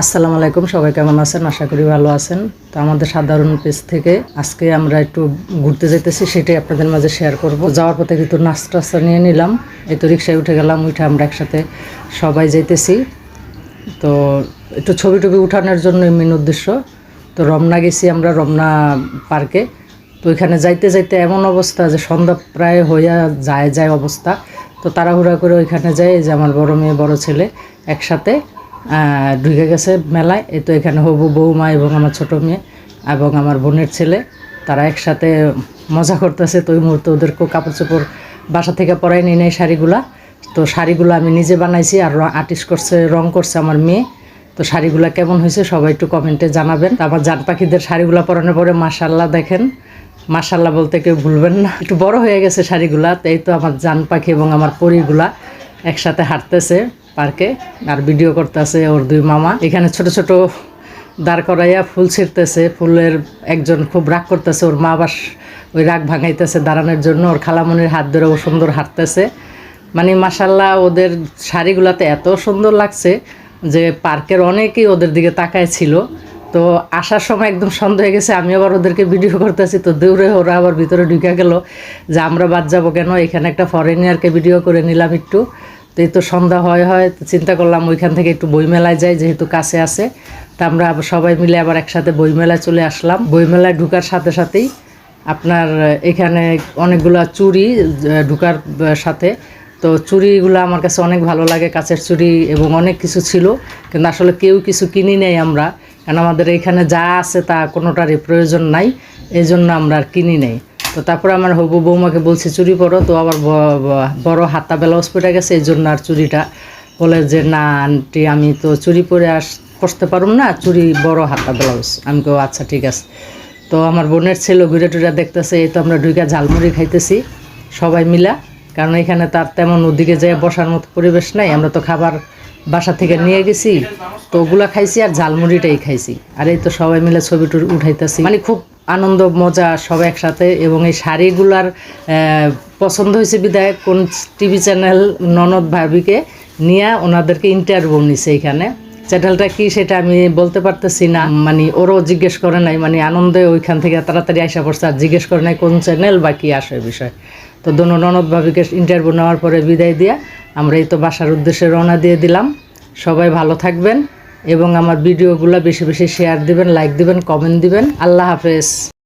আসসালামু আলাইকুম, সবাই কেমন আছেন? আশা করি ভালো আছেন। তো আমাদের সাধারণ পেজ থেকে আজকে আমরা একটু ঘুরতে যেতেছি, সেটাই আপনাদের মাঝে শেয়ার করব। যাওয়ার পথে কিন্তু নাস্তা নিয়ে নিলাম, এই তো রিক্সায় উঠে গেলাম, উঠে আমরা একসাথে সবাই যাইতেছি। তো একটু ছবি টবি উঠানোর জন্য মেন উদ্দেশ্য। তো রমনা গেছি আমরা, রমনা পার্কে। তো ওইখানে যাইতে যাইতে এমন অবস্থা যে সন্ধ্যা প্রায় হইয়া যায় অবস্থা। তো তাড়াহুড়া করে ওইখানে যাই, যে আমার বড় মেয়ে বড় ছেলে একসাথে ঢুকে গেছে মেলায়। এই তো এখানে হবু বৌমা এবং আমার ছোটো মেয়ে এবং আমার বোনের ছেলে, তারা একসাথে মজা করতেছে। তো ওই মুহূর্তে ওদেরকেও কাপড় চোপড় বাসা থেকে পরাই নিয়ে নেয় শাড়িগুলা। তো শাড়িগুলো আমি নিজে বানাইছি, আর আর্টিস্ট করছে, রং করছে আমার মেয়ে। তো শাড়িগুলো কেমন হয়েছে সবাই একটু কমেন্টে জানাবেন। আমার জান পাখিদের শাড়িগুলো পরানোর পরে মাশাল্লাহ দেখেন, মাশাল্লাহ বলতে কেউ ভুলবেন না। একটু বড় হয়ে গেছে শাড়িগুলা। তো এই তো আমার জান পাখি এবং আমার পরীগুলা একসাথে হাঁটতেছে পার্কে, আর ভিডিও করতেছে ওর দুই মামা। এখানে ছোট ছোট দাঁড় করাইয়া ফুল ছিঁড়তেছে। ফুলের একজন খুব রাগ করতেছে, ওর মা আবার ওই রাগ ভাঙাইতেছে দাঁড়ানোর জন্য। ওর খালামনির হাত ধরে ও সুন্দর হাঁটতেছে। মানে মাশাল্লাহ ওদের শাড়িগুলাতে এত সুন্দর লাগছে যে পার্কের অনেকেই ওদের দিকে তাকায় ছিল। তো আসার সময় একদম সন্দেহ হয়ে গেছে, আমি আবার ওদেরকে ভিডিও করতেছি। তো দৌড়ে ওরা আবার ভিতরে ঢুকে গেল যে আমরা বাদ যাবো কেন, এখানে একটা ফরেনিয়ারকে ভিডিও করে নিলাম একটু। তো এই তো সন্ধ্যা হয় তো চিন্তা করলাম ওইখান থেকে একটু বইমেলায় যাই, যেহেতু কাছে আছে। তা আমরা সবাই মিলে আবার একসাথে বইমেলায় চলে আসলাম। বইমেলায় ঢুকার সাথে সাথেই আপনার এখানে অনেকগুলো চুড়ি ঢুকার সাথে। তো চুড়িগুলো আমার কাছে অনেক ভালো লাগে, কাচের চুড়ি এবং অনেক কিছু ছিল, কিন্তু আসলে কেউ কিছু কিনি নেই আমরা, কারণ আমাদের এখানে যা আছে তা কোনোটারই প্রয়োজন নাই, এই জন্য আমরা আর কিনি নেই। তো তারপরে আমার হবু বৌমাকে বলছি চুড়ি পরো, তো আবার বড় হাতা ব্লাউজ পরে গেছে, এই জন্য আর চুড়িটা বলে যে না আন্টি আমি তো চুড়ি পরে পরতে পারুম না, চুড়ি বড় হাতা ব্লাউজ। আমি কেউ আচ্ছা ঠিক আছে। তো আমার বোনের ছেলে ঘুরে টুরে দেখতেছে। এই তো আমরা ঢুকে ঝালমুড়ি খাইতেছি সবাই মিলা, কারণ এখানে তার তেমন ওদিকে যেয়ে বসার মতো পরিবেশ নাই। আমরা তো খাবার বাসা থেকে নিয়ে গেছি, তো ওগুলা খাইছি আর ঝালমুড়িটাই খাইছি। আর এই তো সবাই মিলে ছবি টুরি উঠাইতেছি, মানে খুব আনন্দ মজা সবাই একসাথে। এবং এই শাড়িগুলার পছন্দ হয়েছে বিধায় কোন টিভি চ্যানেল ননদ ভাবিকে নিয়ে ওনাদেরকে ইন্টারভিউ নিছে। এখানে চ্যানেলটা কি সেটা আমি বলতে পারতেছি না, মানে ওরও জিজ্ঞেস করে নাই, মানে আনন্দে ওইখান থেকে তাড়াতাড়ি আসা পড়ছে, আর জিজ্ঞেস করে নাই কোন চ্যানেল বা কী আসে বিষয়। তো দোনো ননদ ভাবিকে ইন্টারভিউ নেওয়ার পরে বিদায় দিয়া আমরা এই তো বাসার উদ্দেশ্যে রওনা দিয়ে দিলাম। সবাই ভালো থাকবেন এবং আমার ভিডিওগুলো বেশি বেশি শেয়ার দিবেন, লাইক দিবেন, কমেন্ট দিবেন। আল্লাহ হাফেজ।